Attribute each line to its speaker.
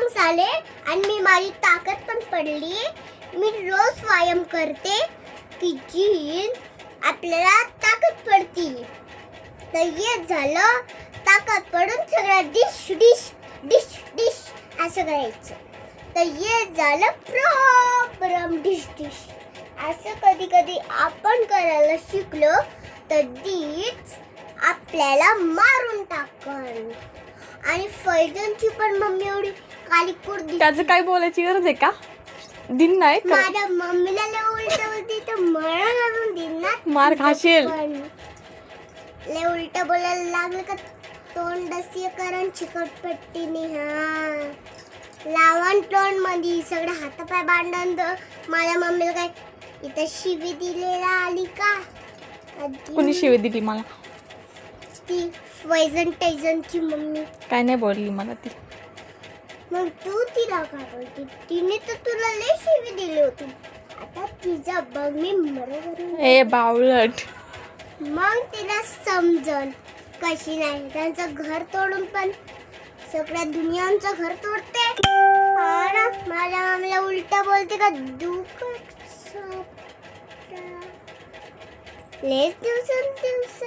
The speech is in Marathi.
Speaker 1: लंग्स आले आणि मी माझी ताकद पण पडली. मी रोज व्यायाम करते की जी आपल्याला ताकद पडती. तर हे झालं ताकद पडून सगळं डिश डिश डिश डिश असं करायचं. तर हे झालं प्रॉब्लेम डिश डिश. असं कधी कधी आपण करायला शिकलो तर तीच आपल्याला मारून टाकन. आणि फैजनची पण मम्मी एवढी कालीपूर
Speaker 2: त्याचं काय बोलायची गरज आहे का? दिन नाही का?
Speaker 1: माझ्या मम्मीला लय उलट बोलते तर मला घालून दिन ना.
Speaker 2: मार खाशील.
Speaker 1: लय उलट बोलायला लागलं का तोंड असे करण चिकटपट्टीने. हा लावण तोंड मध्ये सगळं हातापाय बांधून. माझ्या मम्मीला काय इथं शिवी दिलेला आली का?
Speaker 2: कोणी शिवी दिली मला?
Speaker 1: ती वैजन टैजनची मम्मी.
Speaker 2: काय नाही बोलली मला ती.
Speaker 1: मग तू तिला का बोलते? तिने तर तुला लय शिवी दिली होती. आता तिचा बघ मी मरोबर.
Speaker 2: ए बावळट.
Speaker 1: मग तिला समजल कशी नाही. त्यांचं घर तोडून पण सगळ्या दुनियांचं घर तोडते. आणि माझ्या मम्मीला उलट बोलते का दुःख. लेच दिवसांदिवस